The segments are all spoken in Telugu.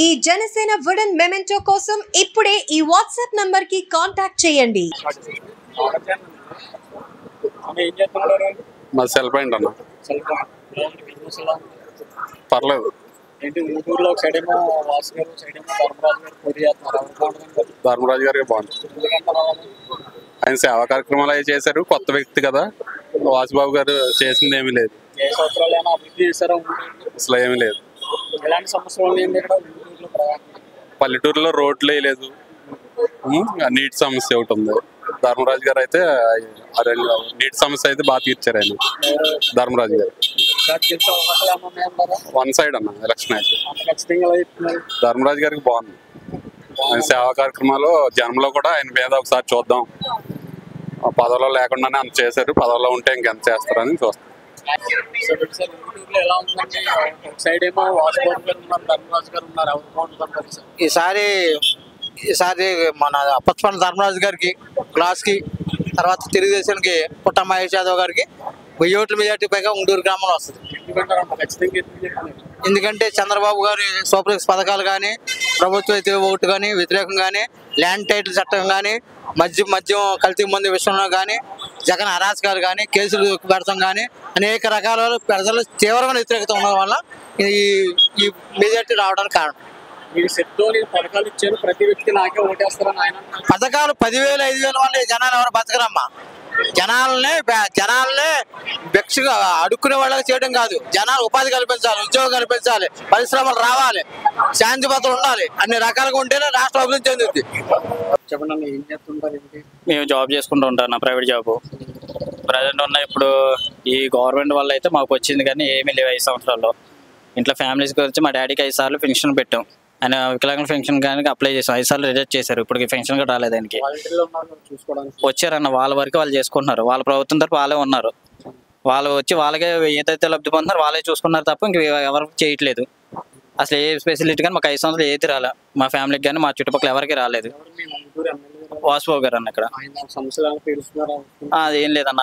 ఈ జనసేన వుడెన్ మెమెంటో కోసం ఇప్పుడే ఈ వాట్సాప్ నంబర్ కి కాంటాక్ట్ చేయండి. మా సెల్ పాయింట్ అన్న పర్లేదు. ధర్మరాజు గారికి బాగుంటుంది. ఆయన సేవా కార్యక్రమాలు అవి చేశారు. కొత్త వ్యక్తి కదా, వాసుబాబు గారు చేసింది ఏమీ లేదు, అసలు ఏమీ లేదు. పల్లెటూరులో రోడ్లు వేయలేదు, నీటి సమస్య ఒకటి ఉంది. ధర్మరాజు గారు అయితే నీటి సమస్య అయితే బాగా తీర్చారు ఆయన. ధర్మరాజు గారు వన్ సైడ్ అన్న ఎలక్షన్ అయితే ధర్మరాజు గారికి బాగుంది. ఆయన సేవా కార్యక్రమాలు జనంలో కూడా ఆయన మీద ఒకసారి చూద్దాం, పదవిలో లేకుండానే అంత చేశారు, పదవిలో ఉంటే ఇంకెంత చేస్తారని చూస్తాం. ఈసారి మన అప్పస్పన్న ధర్మరాజు గారికి, గ్లాస్ కి, తర్వాత తెలుగుదేశానికి పుట్ట మహేష్ యాదవ్ గారికి 1000 ఓట్ల మెజార్టీ పైగా ఉంగూరు గ్రామంలో వస్తుంది. ఎందుకంటే చంద్రబాబు గారి సూపర్ పథకాలు కానీ, ప్రభుత్వ ఓటు కానీ, వ్యతిరేకం కానీ, ల్యాండ్ టైటిల్ చట్టం కానీ, మద్యం కల్తీ మంది విషయంలో కానీ, జగన్ అరాచకాలు కానీ, కేసులు పెడతాం కానీ, అనేక రకాల ప్రజలు తీవ్రమైన వ్యతిరేకత ఉండడం వల్ల ఈ మెజార్టీ రావడానికి కారణం. పథకాలు ఇచ్చారు, ప్రతి వ్యక్తి నాకే ఓటేస్తారని ఆయన. పథకాలు 10,000 5,000 వల్ల జనాలు ఎవరు బతకరమ్మా. జనాలనే భిక్షగా అడుక్కునే వాళ్ళకి చేయడం కాదు, జనాలు ఉపాధి కల్పించాలి, ఉద్యోగం కల్పించాలి, పరిశ్రమలు రావాలి, శాంతి భద్రతలు ఉండాలి, అన్ని రకాలుగా ఉంటేనే రాష్ట్రం అభివృద్ధి చెందుద్ది. చెప్పండి, ఏం చేస్తుంటారు? మేము జాబ్ చేసుకుంటూ ఉంటాను, ప్రైవేట్ జాబ్ ప్రజెంట్ ఉన్న. ఇప్పుడు ఈ గవర్నమెంట్ వల్ల అయితే మాకు వచ్చింది కానీ ఏమీ లేవు. 5 సంవత్సరాల్లో ఇంట్లో ఫ్యామిలీస్ గురించి మా డాడీకి 5 సార్లు పెన్షన్ పెట్టాం. ఆయన వికలాంగుల పెన్షన్ కానీ అప్లై చేసాం, 5 సార్లు రిజెక్ట్ చేశారు. ఇప్పుడు పెన్షన్ కూడా రాలేదు ఆయనకి. వచ్చారన్న వాళ్ళ వరకు వాళ్ళు చేసుకుంటున్నారు, వాళ్ళ ప్రభుత్వం తరపు వాళ్ళే ఉన్నారు. వాళ్ళు వచ్చి వాళ్ళకే ఏదైతే లబ్ధి పొందుతున్నారో వాళ్ళే చూసుకున్నారు తప్ప ఇంక ఎవరికి చేయట్లేదు. అసలు ఏ ఫెసిలిటీ కానీ మాకు 5 సంవత్సరాలు ఏది రాలే, మా ఫ్యామిలీకి కానీ మా చుట్టుపక్కల ఎవరికి రాలేదు. వాసుబాబు గారు అన్న ఇక్కడ అదేం లేదన్న,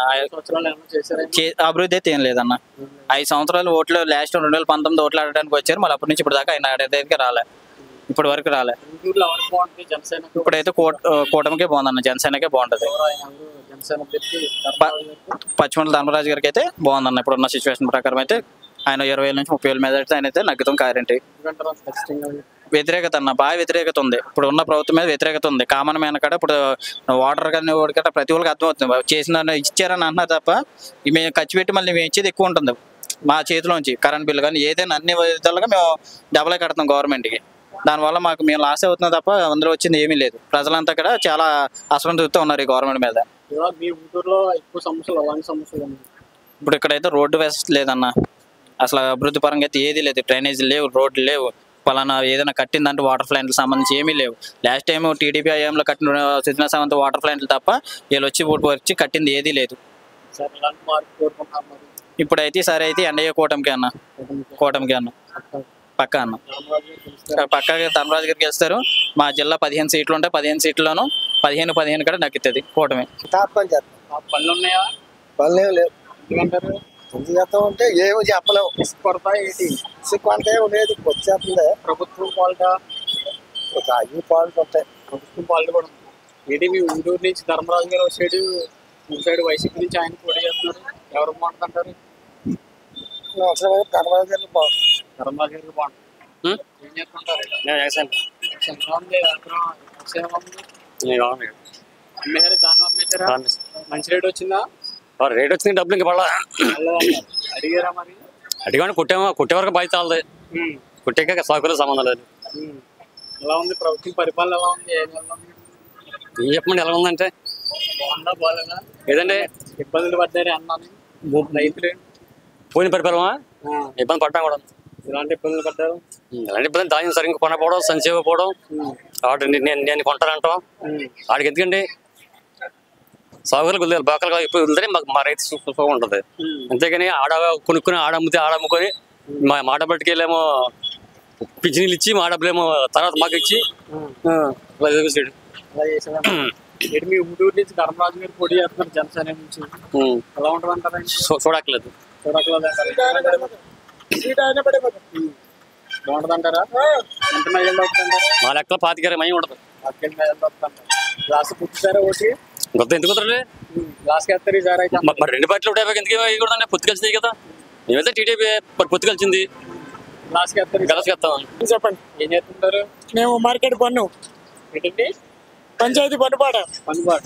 అభివృద్ధి అయితే ఏం లేదన్న. 5 సంవత్సరాలు ఓట్లు లాస్ట్ 2019 ఓట్లు ఆడడానికి వచ్చారు, మళ్ళీ అప్పటి నుంచి ఇప్పుడు దాకా ఆయన ఆడేదానికి రాలే, ఇప్పటి వరకు రాలే. ఇప్పుడైతే కూటమికే బాగుందన్న, జనసేనకే బాగుంటది. పచ్చిమండల ధర్మరాజు గారికి అయితే బాగుందన్న. ఇప్పుడున్న సిచ్యువేషన్ ప్రకారం అయితే ఆయన 20,000 నుంచి 30,000 మీద ఆయన అయితే నగ్గుతాం గ్యారెంటీ. వ్యతిరేకత అన్న, బాగా వ్యతిరేకత ఉంది. ఇప్పుడు ఉన్న ప్రభుత్వం మీద వ్యతిరేకత ఉంది. కామన్ మ్యాన్ కాడ ఇప్పుడు వాటర్ కానీ ఓడికట ప్రతి ఒక్కరికి అర్థమవుతుంది. చేసిన ఇచ్చారని అంటున్నారు తప్ప మేము ఖర్చు పెట్టి మళ్ళీ మేము ఇచ్చేది ఎక్కువ ఉంటుంది మా చేతిలోంచి. కరెంట్ బిల్లు కానీ ఏదైనా అన్ని విధాలుగా మేము డబ్బులే కడతాం గవర్నమెంట్కి. దానివల్ల మేము లాస్ అవుతున్నాం తప్ప అందులో వచ్చింది ఏమీ లేదు. ప్రజలంతా కూడా చాలా అసంతృప్తితో ఉన్నారు ఈ గవర్నమెంట్ మీద. ఇప్పుడు ఇక్కడైతే రోడ్డు వ్యవస్థ లేదన్న, అసలు అభివృద్ధి పరంగా అయితే ఏది లేదు. డ్రైనేజీలు లేవు, రోడ్లు లేవు, పలానా ఏదైనా కట్టిందంటే వాటర్ ప్లాంట్లకు సంబంధించి ఏమీ లేవు. లాస్ట్ టైం టీడీపీ హయాంలో కట్టిన సిద్దిన సావంత్ వాటర్ ప్లాంట్లు తప్ప వీళ్ళు వచ్చి కట్టింది ఏదీ లేదు. ఇప్పుడైతే సరే అయితే ఎన్డీఏ కూటమికి అన్న పక్కా అన్న, పక్కాగా ధర్మరాజు గారికి గెలుస్తారు. మా జిల్లా 15 సీట్లు ఉంటాయి, 15 సీట్లోనూ 15 కూడా నక్కుతుంది కూటమి. పనులు ఉన్నాయా? పనులు లేవు. అంటే ఏమో చెప్పలేవు. ఇసుక అంటే ఉండేది వచ్చేస్తుంది. ప్రభుత్వం పాలిట అన్ని పాలు ఉంటాయి. ప్రభుత్వం పాలిట కూడా ఏంటి? మీ ఊరూరు నుంచి ధర్మరాజు గారు వచ్చాడు, సైడ్ వైసీపీ నుంచి ఆయన పోటీ చేస్తున్నారు. ఎవరు బాగుంటుంటారు? ధర్మరాజు గారికి బాగుంటుంది. ధర్మరాజు గారికి బాగుంటుంది. ఏం చేస్తుంటారు? అమ్మేశారు, దాన్ని అమ్మేశారా? మంచి రేట్ వచ్చిందా? రేట్ వచ్చింది, డబ్బులు ఇంకా పడలా. అడిగారా మరి? అడిగాను, కుట్టే వరకు బాధ్యత వాళ్ళది, కుట్టే సాకులు సంబంధం లేదు. ఎలా ఉంది ప్రభుత్వం పరిపాలన? ఎలా ఉంది? ఏం చెప్పండి, ఎలా ఉందంటే బాగుందా బాగాలేదా? ఏదండి ఇబ్బందులు పడ్డారు అన్నాను రైతులు. పోయిన పరిపాలన ఇబ్బంది పడ్డా కూడా. ఎలాంటి ఇబ్బందులు పడ్డారు? ఎలాంటి ఇబ్బంది? ధాన్యం సరిగ్గా కొనకపోవడం, సంక్షేమ పోవడం, వాటి నేను కొంటానంటాం. వాడికి ఎందుకండి సాగులు కుదిరాలి, బాకలుగా ఇప్పుడు వదిలితే మా రైతు సుఖంగా ఉంటుంది. అంతేగాని కొనుక్కుని ఆడమ్మితే ఆడమ్ముకొని మా డబ్బులకి వెళ్ళేమో పింఛనీళ్ళు ఇచ్చి మా డబ్బులేమో తర్వాత మాకు ఇచ్చి మీ ఊరు నుంచి ధర్మరాజు గారు పోటీ చేస్తున్నారు జనసేన నుంచి. ఎలా ఉంటుంది అంటారా? చూడట్లేదు. బాగుంటుంది అంటారా? ఎంత మైలేజ్ వస్తుంటారా? మా లెక్కలో 25 ఉండదు. 25 మైలేజ్ వస్తుంటారు. గ్లాస్ పుట్టుతారా ఒకటి? కొత్త ఎందుకు కుదరలే? గ్లాస్కి వేస్తారు ఈసారి అయితే. మరి 2 పార్టీలు 150 ఎందుకు వేయకూడదండి? పొత్తు కలిసింది కదా. మేమైతే టీడీపీ పొత్తు కలిసింది. గ్లాస్కి వేస్తారు. గ్లాస్కి వేస్తాం. చెప్పండి. ఏం చేస్తుంటారు? మేము మార్కెట్ పన్ను ఏంటండి? పంచాయతీ పన్నుపాట. పన్నుబాట.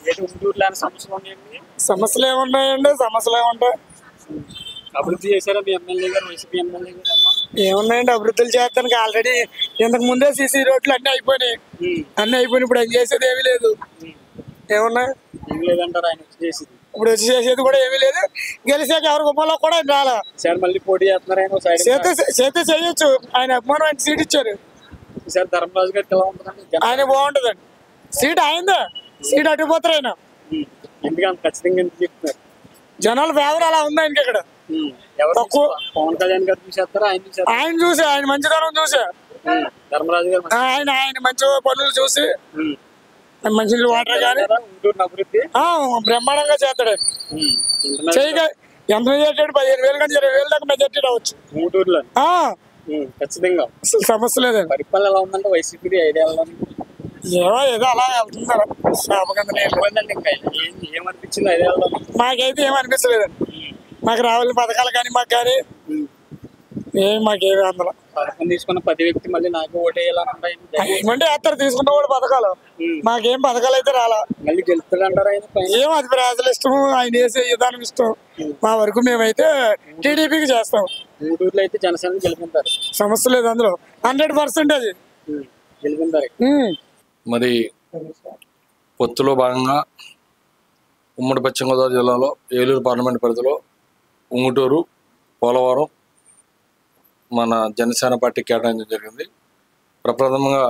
ఏంటి ఉంటూరులో సమస్యలు ఉన్నాయండి? సమస్యలు ఏమున్నాయండి? సమస్యలు ఏముంటాయి? అభివృద్ధి చేశారా మీ ఎమ్మెల్యే గారు, వైసీపీ ఎమ్మెల్యే గారు అమ్మా? ఏమున్నాయండి? అభివృద్ధులు చేస్తానికి ఆల్రెడీ ఇంతకు ముందే సీసీ రోడ్లు అన్నీ అయిపోయినాయి. ఇప్పుడు ఆయన చేసేది ఏమీ లేదు. ఏమున్నాయి? ఏం లేదంటారు ఆయన వచ్చి చేసింది. ఇప్పుడు వచ్చి చేసేది కూడా ఏమీ లేదు. గెలిచాక ఎవరి గుమ్మలో కూడా ఆయన రాలా. ఈసారి మళ్ళీ పోటీ చేస్తున్నారు ఆయన సైడ్. చేతే చేయొచ్చు. ఆయన అభిమానం ఆయన సీట్ ఇచ్చారు. ఈసారి ధర్మరాజు గారికి ఎలా ఉంటుందండి? ఆయన బాగుంటుందండి. సీట్ అయిందా? సీట్ అటుపోతారు ఆయన. ఎందుకు అంత ఖచ్చితంగా ఎందుకు చెప్తున్నారు? జనాల ఫేవర్ అలా ఉంది ఆయనకి ఇక్కడ. ఎవరు తక్కువ. పవన్ కళ్యాణ్ గారు చూసేస్తారా ఆయన చూసేస్తారు? ఆయన చూసి ఆయన మంచితనం చూసి ధర్మరాజు గారు ఆయన మంచి పనులు చూసి మంచి వాటర్ కానీ ఉంటూరు అభివృద్ధి బ్రహ్మాండంగా చేస్తాడు. చేయగా ఎంత మెజార్టీ? 15,000 కానీ 20,000 దాకా మెజార్టీ రావచ్చు ఉంటూరులో. ఖచ్చితంగా అసలు సమస్య లేదండి. పరిపాలన ఎలా ఉందంటే వైసీపీ ఐడియాలో ఏదో అలా వెళ్తున్నారు. ఇబ్బంది ఇంకా ఏమనిపించింది ఐడియాలో? మాకైతే ఏమనిపించలేదండి. మాకు రావాల్సిన పథకాలు కానీ మాకు కానీ మాకేమి అందులో పథకం తీసుకున్న 10 వ్యక్తి మళ్ళీ నాకు ఓటు వేయాలని ఏమంటే వేస్తారు తీసుకున్న కూడా పథకాలు. మాకేం పథకాలు అయితే రాలా. మళ్ళీ గెలుస్తాడంటారు ఆయన? ఏం అది ప్రజలు ఇష్టం, ఆయన వేసే విధానం ఇష్టం. మా వరకు మేమైతే టీడీపీకి చేస్తాం. ఊటూరులో అయితే జనసేన గెలుపుతారు. సమస్య లేదు అందులో. 100% గెలుపుతారు. మరి పొత్తులో భాగంగా ఉమ్మడి పశ్చిమ గోదావరి జిల్లాలో ఏలూరు పార్లమెంట్ పరిధిలో ఉంగుటూరు, పోలవరం మన జనసేన పార్టీ కేటాయించడం జరిగింది. ప్రప్రథమంగా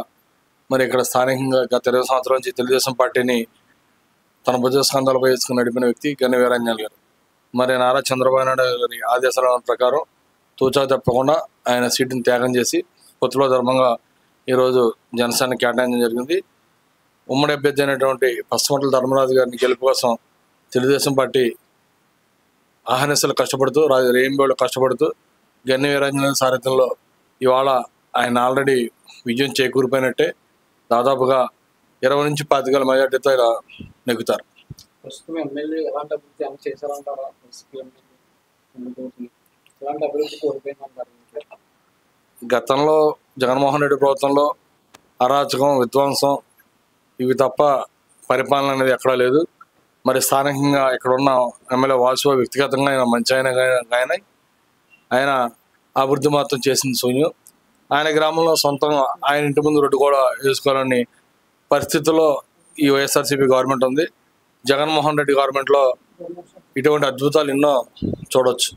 మరి ఇక్కడ స్థానికంగా గత 20 సంవత్సరాల నుంచి తెలుగుదేశం పార్టీని తన భుజస్కంధాలపై వేసుకుని నడిపిన వ్యక్తి గని వీరాంజనేయులు గారు. మరి నారా చంద్రబాబు నాయుడు గారి ఆదేశాల ప్రకారం తూచా తప్పకుండా ఆయన సీటుని త్యాగం చేసి పొత్తులో ధర్మంగా ఈరోజు జనసేన కేటాయించడం జరిగింది. ఉమ్మడి అభ్యర్థి అయినటువంటి పశ్చిమట్ల ధర్మరాజు గారిని గెలుపు కోసం తెలుగుదేశం పార్టీ ఆహ్నిశలు కష్టపడుతూ రేయింబోళ్ళు కష్టపడుతూ గన్ని వీరాంజనేయుల సారథ్యంలో ఇవాళ ఆయన ఆల్రెడీ విజయం చేకూరిపోయినట్టే. దాదాపుగా 20 నుంచి 25 మెజార్టీతో ఇలా నెగ్గుతారు. ప్రస్తుతం ఎమ్మెల్యే ఎలాంటి అభివృద్ధి అమలు చేశారంటారా? ఎలాంటి అభివృద్ధి కోల్పోయిందంటారు? గతంలో జగన్మోహన్ రెడ్డి ప్రభుత్వంలో అరాచకం, విధ్వంసం ఇవి తప్ప పరిపాలన అనేది ఎక్కడా లేదు. మరి స్థానికంగా ఇక్కడ ఉన్న ఎమ్మెల్యే వాసుబాబు వ్యక్తిగతంగా ఆయన మంచి ఆయన అభివృద్ధి మాత్రం చేసింది శూన్యం. ఆయన గ్రామంలో సొంతంగా ఆయన ఇంటి ముందు రోడ్డు కూడా వేసుకోవాలని పరిస్థితుల్లో ఈ వైఎస్ఆర్సీపీ గవర్నమెంట్ ఉంది. జగన్మోహన్ రెడ్డి గవర్నమెంట్లో ఇటువంటి అద్భుతాలు ఎన్నో చూడవచ్చు.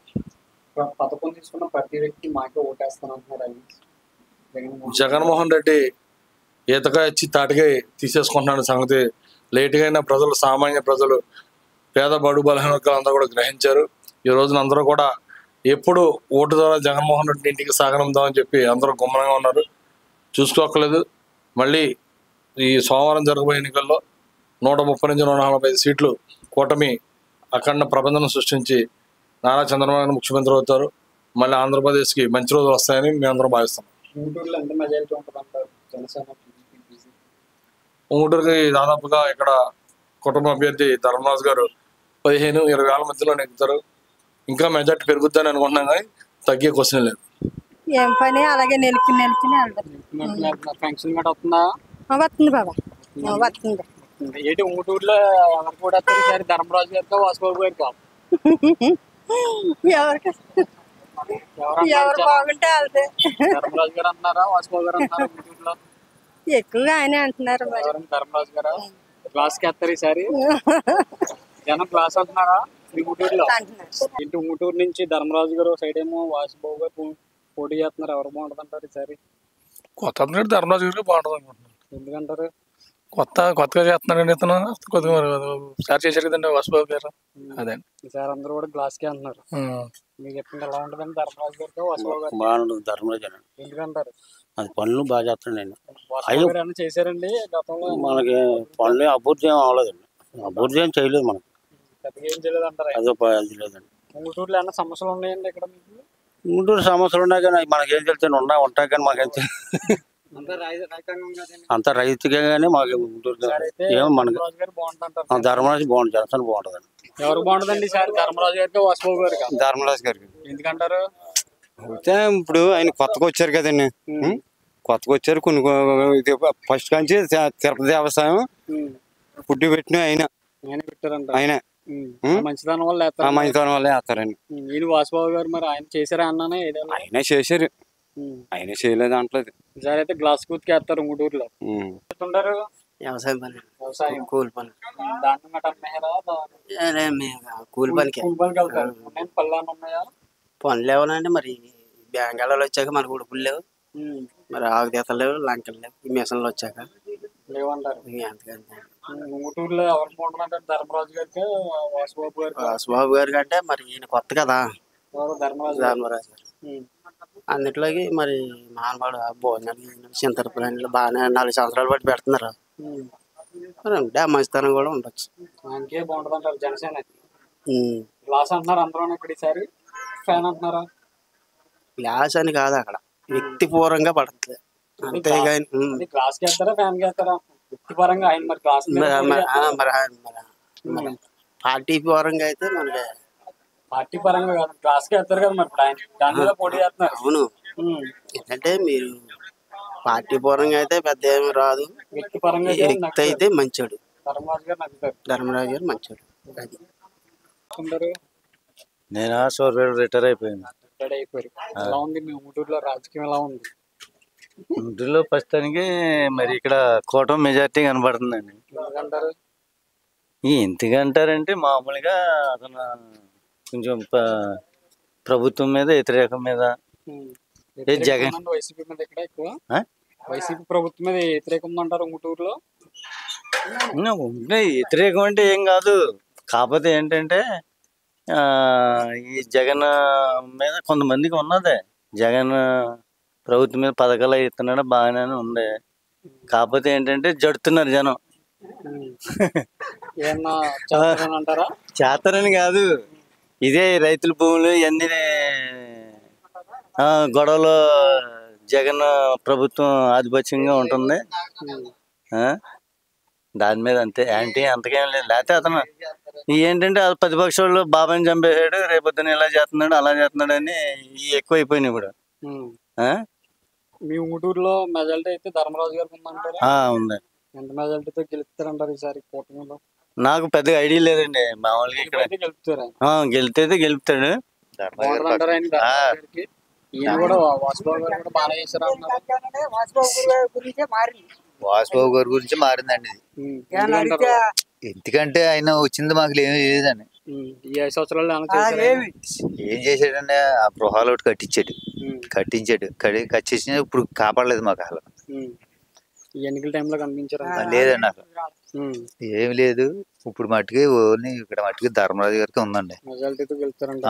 పథకం తీసుకున్న ప్రతి వ్యక్తి మాకే ఓటేస్తానంటున్నారు. జగన్మోహన్ రెడ్డి ఈతగా ఇచ్చి తాటిగా తీసేసుకుంటున్న సంగతి లేటుగా అయినా ప్రజలు, సామాన్య ప్రజలు, పేద బడు బలహీన వర్గాలందరూ కూడా గ్రహించారు. ఈ రోజున అందరూ కూడా ఎప్పుడు ఓటు ద్వారా జగన్మోహన్ రెడ్డి ఇంటికి సాగనందామని చెప్పి అందరూ గుమ్మనంగా ఉన్నారు. చూసుకోకలేదు. మళ్ళీ ఈ సోమవారం జరగబోయే ఎన్నికల్లో 130 నుంచి 145 సీట్లు కూటమి అఖండ ప్రబంధన సృష్టించి నారా చంద్రబాబు నాయుడు ముఖ్యమంత్రి అవుతారు. మళ్ళీ ఆంధ్రప్రదేశ్కి మంచి రోజులు వస్తాయని మేమందరం భావిస్తున్నాం. ఉంగుటూరుకి దాదాపుగా ఇక్కడ కుటుంబ అభ్యర్థి ధర్మరాజు గారు 15-20 వేల మధ్యలో నెగ్గుతారు. ఇంకా మెజార్టీ పెరుగుద్దని అనుకుంటున్నాం కానీ తగ్గే క్వశ్చన్ లేదు. ఏం పని అలాగే నెలకి ఫంక్షన్ కూడా వస్తుందా? వస్తుంది బాబా, వస్తుంది. ఏంటి ఉంగుటూరులో ఎవరు కూడా సరే ధర్మరాజు గారితో వాసుబాబు గారితో ఎవరికి ఎవరు బాగుంటే వెళ్తే ధర్మరాజు గారు అన్నారా వాసుబాబు గారు అన్నారా? ఉంగుటూరులో ఎక్కువగా ఆయనే అంటున్నారు. మరి ధర్మరాజు గారా క్లాస్కి వేస్తారు ఈసారి? జనం క్లాస్ అంటున్నారా ఉంగుటూరులో? ఇంటి ఉంగుటూరు నుంచి ధర్మరాజు గారు సైడ్ ఏమో వాసుబాబు గారు పోటీ చేస్తున్నారు. ఎవరు బాగుంటుంది అంటారు ఈసారి? కొత్త ధర్మరాజు గారికి బాగుంటుంది అనుకుంటున్నాను. ఎందుకంటారు? కొత్తగా చేస్తున్నాడు ఇతను. కొద్దిగా సార్ చేశారు కదండి వాసుబాబు గారు. అదే ఈసారి అందరూ కూడా గ్లాస్కి అంటున్నారు. మీకు చెప్పింది ఎలా ఉంటుందండి ధర్మరాజు గారితో వాసుబాబు గారు? బాగుంటుంది ధర్మరాజు అని. ఎందుకంటారు? అది పనులు బాగా చేస్తాడు. వాసుబాబు చేశారండి గతంలో. మనకి పనులు అభివృద్ధి ఏం అవ్వలేదండి. అభివృద్ధి ఏం చేయలేదు మనకి. పెద్దగా ఏం చేయలేదు అంటారు. అదే అది లేదండి. ఉంగుటూరులో ఏమన్నా సమస్యలు ఉన్నాయండి ఇక్కడ మీకు? గుంటూరు సమస్యలు ఉన్నాయి కానీ మనకేం తెలుసు ఉంటాయి కానీ మాకేం తెలుసు. అంత రైతుగా కానీ మాకు గుంటూరు ఏమో మనకి ధర్మరాజు బాగుంటుంది, జనసేన బాగుంటుంది. ఎవరు బాగుంటుందండి సార్? ధర్మరాజు గారికి వాసుబాబు గారికి? ధర్మరాజు గారికి. ఎందుకంటారు? అయితే ఇప్పుడు ఆయన కొత్తగా వచ్చారు కదండి, కొత్తగా వచ్చారు. కొన్ని ఫస్ట్ కాంచి తిరుపతి దేవస్థానం పుట్టి పెట్టిన ఆయన ఆయన మంచిదనం వల్ల మంచితనం వల్ల వేస్తారండి. ఈయన వాసుబాబు గారు మరి ఆయన చేశారా అన్నానే? ఆయన చేశారు, ఆయన చేయలేదు అంటలేదు. ఈసారి అయితే గ్లాస్ కూతుకి వేస్తారు గుంటూరులో. ఉంటారు వ్యవసాయం పని, వ్యవసాయం కూలి పని, దాన్ని మాట అమ్మేరా? కూలి పనికి. కూలి పనికి వెళ్తారు. పళ్ళు ఏమైనా ఉన్నాయా? పనులు లేవనండి, మరి బ్యాంకాలలో వచ్చాక మనకు ఉడుపులు లేవు, మరి ఆకుతీతలు లేవు, లంకలు లేవు, ఈ మిషన్లు వచ్చాక లేవంటారు. అంతకంటే గుంటూరులో ఎవరు బాగుంటారంటారు? ధర్మరాజు గారికి వాసుబాబు గారికి? వాసుబాబు గారి కంటే మరి ఈయన కొత్త కదా, ధర్మరాజు ధర్మరాజు గారు. అన్నిట్లోకి మరి మానవాడు భోజనాలు చింతరపురంలో బాగానే 4 సంవత్సరాలు బట్టి పెడుతున్నారు. మరి ఉంటే ఆ మంచితనం కూడా ఉండొచ్చు. ఆయనకే బాగుంటుంది అంటారు జనసేన. గ్లాస్ అంటున్నారు అందరూ ఇక్కడ ఈసారి, ఫ్యాన్ అంటున్నారా? గ్లాస్ అని కాదు, అక్కడ వ్యక్తిపూర్వంగా పడుతుంది అంతేగాని గ్లాస్ వేస్తారా ఫ్యాన్ వేస్తారా? వ్యక్తిపరంగా ఆయన మరి గ్లాస్ మరి పార్టీ పరంగా అయితే మనకి పార్టీ పరంగా కాదు, గ్లాస్ వేస్తారు కదా మరి ఆయన దాని మీద పోటీ చేస్తున్నారు. అవును, ఏంటంటే మీరు పార్టీ పరంగా అయితే పెద్ద ఏమి రాదు, వ్యక్తిపరంగా వ్యక్తి అయితే మంచోడు. ధర్మరాజు గారు నచ్చుతారు. ధర్మరాజు గారు మంచోడు. నేను రిటైర్ అయిపోయాను. రిటైర్ అయిపోయారు. ఎలా ఉంది మీ ఊటూరులో రాజకీయం? ఎలా ఉంది గుంటూరులో? ప్రస్తుతానికి మరి ఇక్కడ కూటమి మెజార్టీ కనబడుతుందండి. ఎందుకంటారు? ఎందుకంటారంటే మామూలుగా అతను కొంచెం ప్రభుత్వం మీద వ్యతిరేకం మీద జగన్ వైసీపీ మీద ఇక్కడ ఎక్కువ వైసీపీ ప్రభుత్వం మీద వ్యతిరేకం అంటారు గుంటూరులో. వ్యతిరేకం అంటే ఏం కాదు, కాకపోతే ఏంటంటే ఈ జగన్ మీద కొంతమందికి ఉన్నదే, జగన్ ప్రభుత్వం మీద పథకాలు ఇస్తున్నాడు బాగానే ఉంది, కాకపోతే ఏంటంటే జడుతున్నారు జనం. చేస్తారని కాదు, ఇదే రైతుల భూములు ఇవన్నీ గొడవలు జగన్ ప్రభుత్వం ఆధిపత్యంగా ఉంటుంది, దాని మీద అంతే. యాంటీ అంతకేం లేదు. లేకపోతే అతను ఏంటంటే ప్రతిపక్షాలు బాబాని చంపేశాడు, రేపొద్దున ఇలా చేస్తున్నాడు అలా చేస్తున్నాడు అని ఎక్కువ అయిపోయినాయి ఇప్పుడు. మీ ఊటూరులో మెజారిటీ అయితే ధర్మరాజు గారికి ఉందంటారు? ఉంది. ఎంత మెజారిటీతో గెలుస్తారంటారు ఈసారి కూటమిలో? నాకు పెద్దగా ఐడియా లేదండి, మామూలుగా ఇక్కడ గెలితే గెలుపుతాడు. ఈయన కూడా వాసుబాబు గారు కూడా బాగా చేశారు. వాసుబాబు గారి గురించి మారిందండి ఇది, ఎందుకంటే ఆయన వచ్చింది మాకు ఏమీ లేదండి. ఈ 5 సంవత్సరాలు ఏం చేశాడండి? ఆ గృహాలు ఒకటి కట్టించాడు, కట్టేసిన ఇప్పుడు కాపాడలేదు మాకు అసలు. ఎన్నికల టైంలో కనిపించారు? లేదండి అసలు ఏమి లేదు. ఇప్పుడు మట్టుకి ఓన్లీ ఇక్కడ మట్టుకి ధర్మరాజు గారికి ఉందండి మెజారిటీతో గెలుస్తారంట.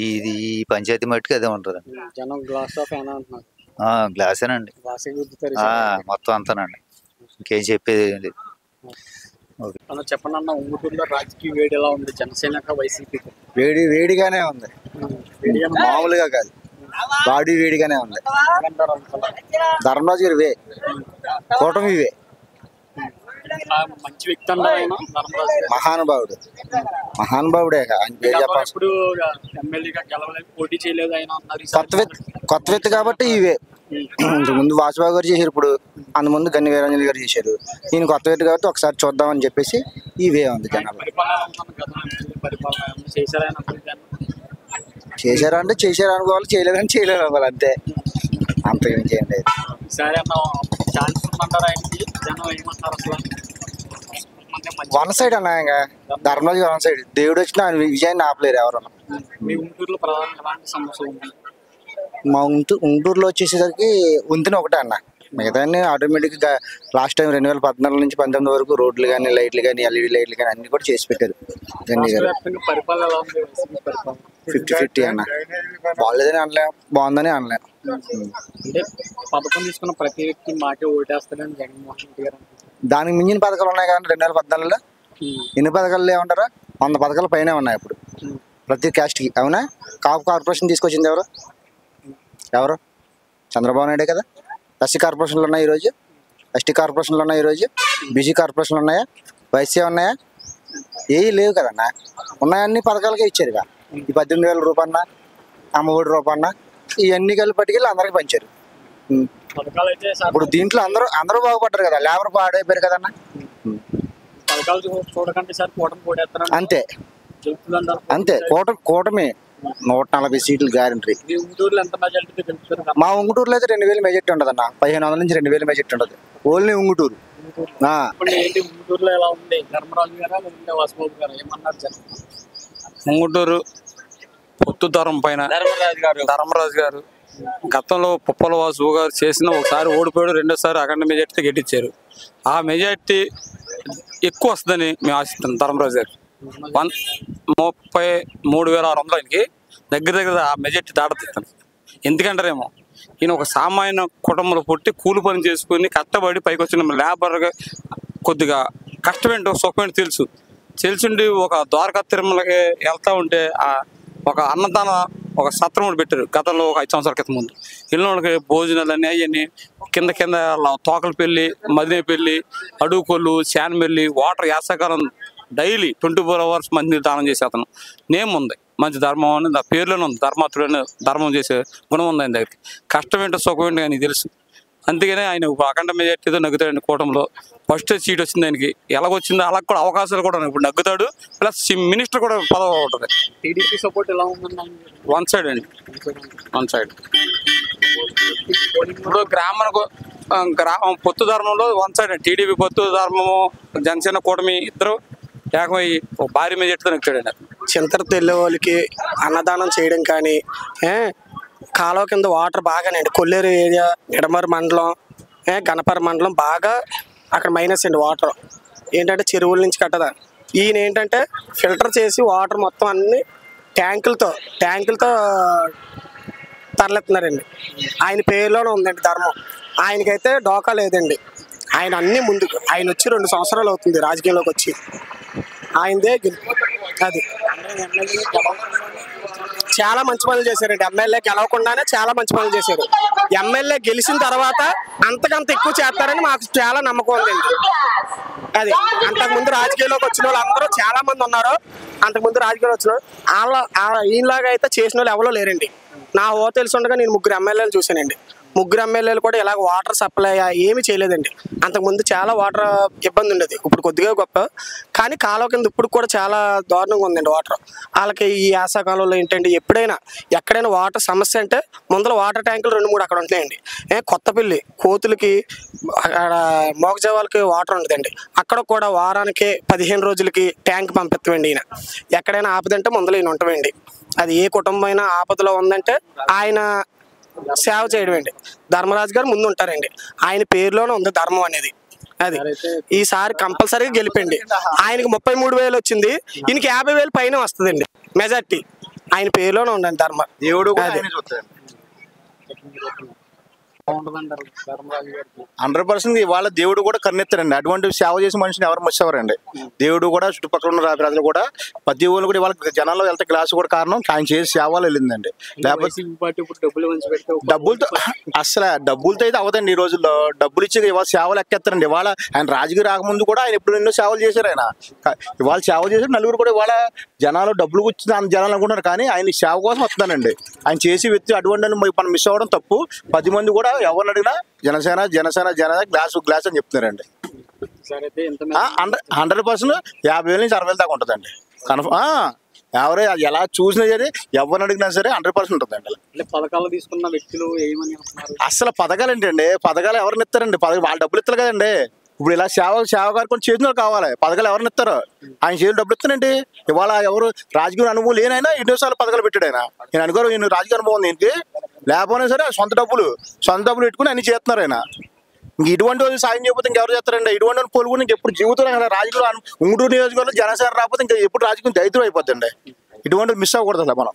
ఇది ఈ పంచాయతీ మట్టుకి అదే ఉంటుందండి. జనం గ్లాస్ ఆఫ్ ఫ్యాన్ అంటున్నారు. గ్లాసేనండి మొత్తం అంతానండి, ఇంకేం చెప్పేది ఏం లేదు. చెప్పండి అన్న, ఊటూరులో రాజకీయ వేడి ఎలా ఉంది? జనసేన వైసీపీ వేడిగానే ఉంది, మామూలుగా కాదు, బాడీ వేడిగానే ఉంది. ధర్మరాజు గారు వే, కూటమి వే, మంచి వ్యక్తి అన్నారు. మహానుభావుడు, మహానుభావుడే. ఆయన పేరు చెప్పాలి. ఇప్పుడు ఎమ్మెల్యేగా గెలవలేదు, పోటీ చేయలేదు ఆయన అన్నారు. కొత్త వ్యక్తి కాబట్టి ఇవే. ముందు వాసుబాబు గారు చేశారు, ఇప్పుడు అంత ముందు గన్ని వీరాంజలి గారు చేశారు. ఈయన కొత్త వ్యక్తి కాబట్టి ఒకసారి చూద్దామని చెప్పేసి ఇవే ఉంది జనాలు. చేశారా అంటే చేశారు అనుకోవాలి, చేయలేదని చేయలేరు అనుకోవాలి, అంతే. అంత ఇంకేం లేదు. వన్ సైడ్ అన్నా, ఇంకా ధర్మరాజు గారు వన్ సైడ్. దేవుడు వచ్చిన ఆయన విజయాన్ని ఆపలేరు ఎవరు. మా గుంటూరులో వచ్చేసరికి వంతెన ఒకటే అన్న, మిగతా ఆటోమేటిక్గా లాస్ట్ టైం 2014 నుంచి 19 వరకు రోడ్లు కానీ లైట్లు కానీ ఎల్ఈడి లైట్లు కానీ అన్ని కూడా చేసి పెట్టారు గన్ని గారు. 50-50 అన్న, బాగాలేదని అనలేం, బాగుందని అనలేం. పథకం తీసుకున్న ప్రతి వ్యక్తి మాకే ఓటేస్తాడని జగన్మోహన్ రెడ్డి గారు. దానికి మించిన పథకాలు ఉన్నాయి కానీ 2014లో ఎన్ని పథకాలు లేవంటారా? 100 పథకాల పైన ఉన్నాయి ఇప్పుడు ప్రతి క్యాస్ట్కి. అవునా? కాపు కార్పొరేషన్ తీసుకొచ్చింది ఎవరు? ఎవరు? చంద్రబాబు నాయుడే కదా. ఎస్సీ కార్పొరేషన్లు ఉన్నాయి ఈరోజు, ఎస్టీ కార్పొరేషన్లు ఉన్నాయి ఈరోజు, బీసీ కార్పొరేషన్లు ఉన్నాయా, వైసీ ఉన్నాయా? ఏవి లేవు కదన్నా. ఉన్నాయన్ని పథకాలకే ఇచ్చారుగా. ఈ 18,000 రూపాయన్న, అమ్మఒడి రూపాయన్న, ఇవన్నీ కలిపి పట్టుకెళ్ళి అందరికి పంచారు. ఇప్పుడు దీంట్లో అందరూ బాగుపడ్డారు కదా. లేబర్ పాడైపోయారు కదన్నా. అంతే అంతే. కూటమి 140 సీట్లు గ్యారంటీ. మా ఉంగుటూరులో అయితే 2,000 మెజార్టీ ఉండదు అన్న. 1,500 నుంచి 2,000 మెజార్టీ ఉండదు. ఓన్లీ ఉంగుటూరు. ముంగుటూరు పొత్తుతరం పైన ధర్మరాజు గారు గతంలో పుప్పల వాసు గారు చేసిన ఒకసారి ఓడిపోయాడు, రెండోసారి అఖండ మెజార్టీతో గెలిచారు. ఆ మెజార్టీ ఎక్కువ వస్తుందని మేము ఆశిస్తున్నాం. ధర్మరాజు గారు 33,600కి దగ్గర ఆ మెజార్టీ దాడుతుంది. ఎందుకంటారేమో ఈయన ఒక సామాన్య కుటుంబంలో పుట్టి కూలి పని చేసుకుని కష్టపడి పైకి వచ్చిన లేబర్గా కొద్దిగా కష్టమేంటో సుఖమేంటో తెలుసుండి ఒక ద్వారకా తిరుమలకి వెళ్తా ఉంటే ఒక అన్నదాన ఒక సత్రం కూడా పెట్టారు గతంలో ఒక 5 సంవత్సరాల క్రితం ముందు. ఇళ్ళకి భోజనాలన్నీ అవన్నీ కింద తోకల పెళ్ళి, మదినే పెళ్ళి, అడుగుకొల్లు, శాన్మెల్లి, వాటర్ యాసకాలం డైలీ 24 hours మంది దానం చేసే అతను నేమ్ ఉంది. మంచి ధర్మం అని నా పేర్లోనే ఉంది. ధర్మాతుడు అని ధర్మం చేసే గుణం ఉంది ఆయన దగ్గరికి. కష్టం ఏంటో సుఖం ఏంటో ఆయనకి తెలుసు. అందుకనే ఆయన అఖండ మెజార్టీతో నగ్గుతాడు. కూటమిలో ఫస్ట్ సీట్ వచ్చింది ఆయనకి. ఎలాగొచ్చిందో అలా కూడా అవకాశాలు కూడా ఇప్పుడు నగ్గుతాడు. ప్లస్ మినిస్టర్ కూడా పదవి ఉంటుంది. టీడీపీ సపోర్ట్ ఎలా ఉందండి? వన్ సైడ్ అండి, వన్ సైడ్. ఇప్పుడు గ్రామం పొత్తు ధర్మంలో వన్ సైడ్ అండి. టీడీపీ పొత్తు ధర్మము, జనసేన కూటమి ఇద్దరు ఏకమై భారీ మెజార్టీతో నగ్గుతాడండి. చింతరతో వెళ్ళే వాళ్ళకి అన్నదానం చేయడం కానీ, కాలువ కింద వాటర్ బాగానండి. కొల్లేరు ఏరియా, ఎడమరు మండలం, గణపర మండలం బాగా అక్కడ మైనస్ అండి వాటర్. ఏంటంటే చెరువుల నుంచి కట్టదా. ఈయన ఏంటంటే ఫిల్టర్ చేసి వాటర్ మొత్తం అన్ని ట్యాంకులతో తరలిస్తున్నారండి. ఆయన పేరులోనే ఉందండి ధర్మం. ఆయనకైతే డోకా లేదండి. ఆయన అన్ని ముందుకు ఆయన వచ్చి 2 సంవత్సరాలు అవుతుంది రాజకీయంలోకి వచ్చి. ఆయనదే అది చాలా మంచి పనులు చేశారండి. ఎమ్మెల్యే గెలవకుండానే చాలా మంచి పనులు చేశారు. ఎమ్మెల్యే గెలిచిన తర్వాత అంతకంత ఎక్కువ చేస్తారని మాకు చాలా నమ్మకం ఉందండి. అది అంతకుముందు రాజకీయాల్లోకి వచ్చిన వాళ్ళు అందరూ చాలా మంది ఉన్నారు. అంతకుముందు రాజకీయాలు వచ్చిన ఈయనలాగా అయితే చేసిన వాళ్ళు ఎవరో లేరండి. నా ఓ తెలిసి ఉండగా నేను 3 ఎమ్మెల్యేలు చూశానండి. 3 ఎమ్మెల్యేలు కూడా ఇలాగ వాటర్ సప్లై ఏమీ చేయలేదండి. అంతకుముందు చాలా వాటర్ ఇబ్బంది ఉండేది, ఇప్పుడు కొద్దిగా గొప్ప. కానీ కాలువ కింద ఇప్పుడు కూడా చాలా దారుణంగా ఉందండి వాటర్. వాళ్ళకి ఈ యాసకాలంలో ఏంటంటే ఎక్కడైనా వాటర్ సమస్య అంటే ముందర వాటర్ ట్యాంకులు 2-3 అక్కడ ఉంటున్నాయండి. కొత్తపల్లి కోతులకి అక్కడ మోగజవాళ్ళకి వాటర్ ఉండదండి. అక్కడ కూడా వారానికి 15 రోజులకి ట్యాంక్ పంపిస్తామండి. ఈయన ఎక్కడైనా ఆపదంటే ముందర ఈయన ఉంటామండి. అది ఏ కుటుంబమైనా ఆపదలో ఉందంటే ఆయన సేవ చేయడం అండి. ధర్మరాజు గారు ముందు ఉంటారండి. ఆయన పేరులోనే ఉంది ధర్మం అనేది. అది ఈసారి కంపల్సరీగా గెలిపండి. ఆయనకి 33,000 వచ్చింది, ఈయనకి 50,000 పైన వస్తుందండి మెజార్టీ. ఆయన పేరులోనే ఉండండి ధర్మం. దేవుడు 100% వాళ్ళ దేవుడు కూడా కన్నెత్తారండి. అటువంటి సేవ చేసే మనిషిని ఎవరు మర్చిపోరండి. దేవుడు కూడా చుట్టుపక్కల ఉన్న ప్రజలు కూడా ప్రతి ఒళ్ళు కూడా వాళ్ళ జనాల్లో వెళ్తే గ్లాస్ కూడా కారణం ఆయన చేసే సేవలు వెళ్ళిందండి. లేకపోతే డబ్బులతో అసలు డబ్బులతో అయితే అవదండి. ఈ రోజుల్లో డబ్బులు ఇచ్చి ఇవాళ సేవలు ఎక్కేస్తారండి. ఇవాళ ఆయన రాజకీయ రాకముందు కూడా ఆయన ఎప్పుడు ఎన్నో సేవలు చేశారు. ఆయన ఇవాళ సేవ చేశారు. నలుగురు కూడా ఇవాళ జనాలు డబ్బులు వచ్చింది అంత జనాలు అనుకుంటున్నారు. కానీ ఆయన సేవ కోసం వస్తున్నానండి. ఆయన చేసి వ్యక్తి అటువంటి మనం మిస్ అవ్వడం తప్పు. 10 మంది కూడా ఎవరిని అడిగినా జనసేన గ్లాస్ అని చెప్తున్నారండి. 100% 50,000 నుంచి 60,000 దాకా ఉంటుందండి కన్ఫర్మ్. ఎవరే ఎలా చూసినా సరే ఎవరిని అడిగినా సరే 100% ఉంటుందండి. పథకాలు తీసుకున్న వ్యక్తులు ఏమని అసలు పథకాలు ఏంటండి? పథకాలు ఎవరిని ఇస్తారండి? వాళ్ళ డబ్బులు ఇస్తారు కదండి. ఇప్పుడు ఇలా సేవ కార్యక్రమం చేసిన వాళ్ళు కావాలి. పథకాలు ఎవరిని ఇస్తారు? ఆయన చేసిన డబ్బులు ఇస్తానండి. ఇవాళ ఎవరు రాజకీయ అనుభవం లేనైనా ఎన్నోసార్లు పథకాలు పెట్టాడు ఆయన. నేను అనుకోరు ఈయన రాజకీయ అనుభవం ఉంది ఏంటి, లేకపోయినా సరే సొంత డబ్బులు పెట్టుకుని అన్ని చేస్తున్నారు ఆయన. ఇంక ఇటువంటి వాళ్ళు సాయం చేయకపోతే ఇంకెవరు చేస్తారండి? ఇటువంటి వాళ్ళు పోలుకుని ఇంకెప్పుడు జీవితంలో రాజకీయ ఉంగుటూరు నియోజకవర్గంలో జనసేన రాకపోతే ఇంకా ఎప్పుడు రాజకీయం దైత్యం అయిపోద్దండి. ఇటువంటి మిస్ అవ్వకూడదు. అసలు మనం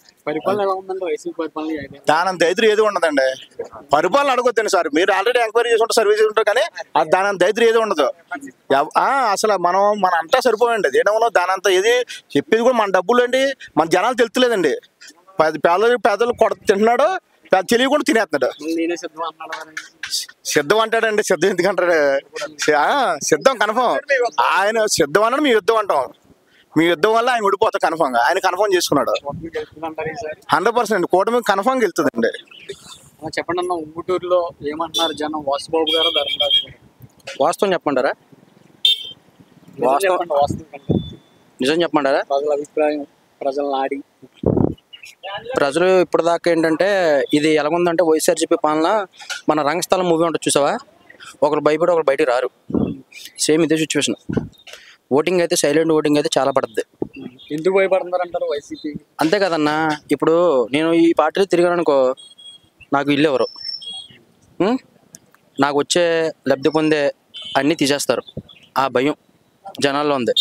దానంత దైత్యం ఏది ఉండదండి. పరిపాలన అడగొద్దండి సార్. మీరు ఆల్రెడీ ఎంక్వైరీ చేసి ఉంటారు, సర్వీస్ ఉంటారు. కానీ అది దానంత దైత్యం ఏది ఉండదు. అసలు మన అంతా సరిపోయండి. ఏమన్నా దానంతా ఏది చెప్పేది కూడా మన డబ్బులు అండి. మన జనాలు తెలుస్తలేదండి. పేదలు తింటున్నాడు. తెలియకుండా తినేస్తున్నాడు. నేనే సిద్ధం అన్నాడు. సిద్ధం అంటాడండి, సిద్ధం ఎందుకంటాడు? సిద్ధం కన్ఫర్మ్. ఆయన సిద్ధం అన్నాడు, మీ యుద్ధం అంటాం. మీ యుద్ధం వల్ల ఆయన ఓడిపోతా కన్ఫర్మ్ గా. ఆయన కన్ఫర్మ్ చేసుకున్నాడు 100%. కూటమి కన్ఫర్మ్ వెళ్తుందండి. చెప్పండి అన్న, ఉంగుటూరులో ఏమంటున్నారు జనం? వాసుబాబు గారు, ధర్మరాజు గారు? వాస్తవం చెప్పమంటారా? నిజం చెప్పమంటారా? ప్రజల అభిప్రాయం, ప్రజల నాడి. ప్రజలు ఇప్పటిదాకా ఏంటంటే ఇది ఎలాగుందంటే వైఎస్ఆర్సీపీ పాలన మన రంగస్థలం మూవీ ఉంటుంది చూసావా, ఒకరు భయపడి ఒకరు బయటికి రారు. సేమ్ ఇదే సిచ్యువేషన్. ఓటింగ్ అయితే సైలెంట్ ఓటింగ్ అయితే చాలా పడుతుంది. ఎందుకు భయపడుతున్నారు అంటారు వైసీపీ? అంతే కదన్నా, ఇప్పుడు నేను ఈ పార్టీలో తిరిగాను అనుకో, నాకు ఇల్లు ఎవరు, నాకు వచ్చే లబ్ధి పొందే అన్నీ తీసేస్తారు. ఆ భయం జనాల్లో ఉంది.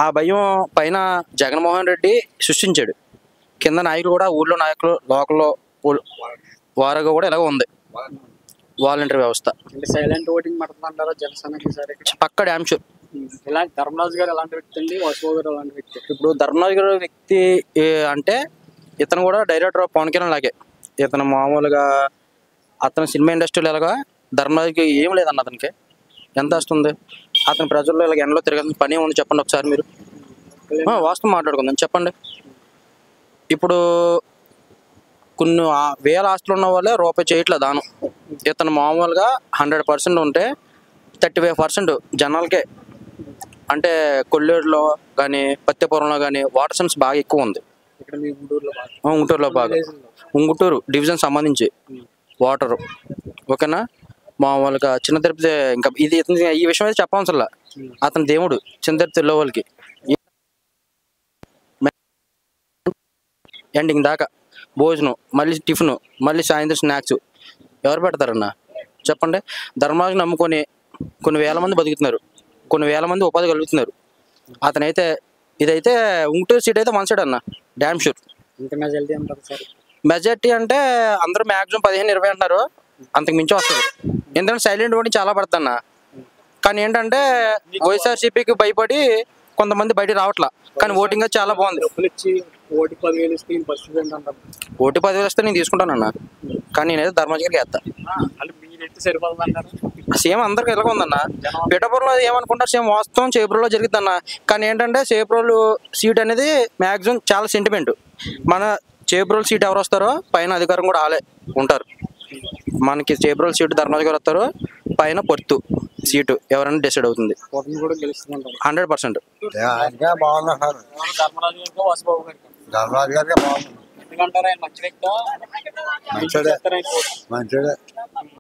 ఆ భయం పైన జగన్మోహన్ రెడ్డి సృష్టించాడు. కింద నాయకులు కూడా, ఊళ్ళో నాయకులు, లోకల్లో వారుగా కూడా ఇలాగ ఉంది వాలంటీర్ వ్యవస్థ. సైలెంట్ ఓటింగ్ పడుతుందంటారా జనసేనకి? సరే, పక్క డ్యామ్ షూర్. ఇలాంటి ధర్మరాజు గారు ఎలాంటి వ్యక్తి అండి? వాసుబాబు గారు ఎలాంటి వ్యక్తి? ఇప్పుడు ధర్మరాజు గారు వ్యక్తి అంటే ఇతను కూడా డైరెక్టర్ పవన్ కళ్యాణ్ లాగే. ఇతను మామూలుగా అతను సినిమా ఇండస్ట్రీలో ఎలాగా, ధర్మరాజుకి ఏం లేదన్న. అతనికి ఎంత వస్తుంది? అతని ప్రజల్లో ఇలాగ ఎండలో తిరగాల్సిన పని ఏముంది చెప్పండి ఒకసారి మీరు. వాస్తవం మాట్లాడుకుందాం చెప్పండి. ఇప్పుడు కొన్ని వేల ఆస్తులు ఉన్న వాళ్ళే రూపాయి చేయట్లే దానం. ఇతను మామూలుగా 100% ఉంటే 35% జనాలకే. అంటే కొల్లేరులో కానీ పత్తిపురంలో కానీ వాటర్ సోర్స్ బాగా ఎక్కువ ఉంది. ఉంగుటూరులో బాగా, ఉంగుటూరు డివిజన్ సంబంధించి వాటర్ ఓకేనా. మామూలుగా చిన్న తిరుపతి, ఇంకా ఇది ఈ విషయం అయితే చెప్పవసరం. అతని దేవుడు చిన్న తిరుపతి లోవల్కి ఎండింగ్ దాకా భోజనం, మళ్ళీ టిఫిన్, మళ్ళీ సాయంత్రం స్నాక్స్ ఎవరు పెడతారన్న చెప్పండి? ధర్మరాజుని నమ్ముకొని కొన్ని వేల మంది బతుకుతున్నారు, కొన్ని వేల మంది ఉపాధి కలుగుతున్నారు. అతనైతే ఇదైతే ఉంగుటూరు సీట్ అయితే 1 సైడ్ అన్న, డ్యామ్ షూర్. మెజార్టీ అంటే అందరూ మ్యాక్సిమం 15-20 అంటున్నారు, అంతకు మించి వస్తుంది. ఎందుకంటే సైలెంట్ ఓటింగ్ చాలా పడుతున్న. కానీ ఏంటంటే వైఎస్ఆర్సీపీకి భయపడి కొంతమంది బయట రావట్లా, కానీ ఓటింగ్ చాలా బాగుంది. ఓటు 10,000 వస్తే నేను తీసుకుంటానన్నా, కానీ నేనైతే ధర్మరాజు గారికి వేస్తా. సేమ్ అందరికి ఎలాగ ఉందన్న. పిఠాపురంలో ఏమనుకుంటారు, సేమ్ వాస్తవం చేబ్రోల్లో జరుగుతుందన్న. కానీ ఏంటంటే చేబ్రోలు సీట్ అనేది మ్యాక్సిమం చాలా సెంటిమెంట్. మన చేబ్రోల్ సీట్ ఎవరు వస్తారో పైన అధికారం కూడా వాళ్ళే ఉంటారు. మనకి చేబ్రోల్ సీటు ధర్మరాజు గారు వస్తారు, పైన పొత్తు సీటు ఎవరైనా డిసైడ్ అవుతుంది 100%. ధర్మరాజు గారికి బాగుంది. ఎందుకంటారా? ఆయన మంచి వ్యక్తి, మంచిదే.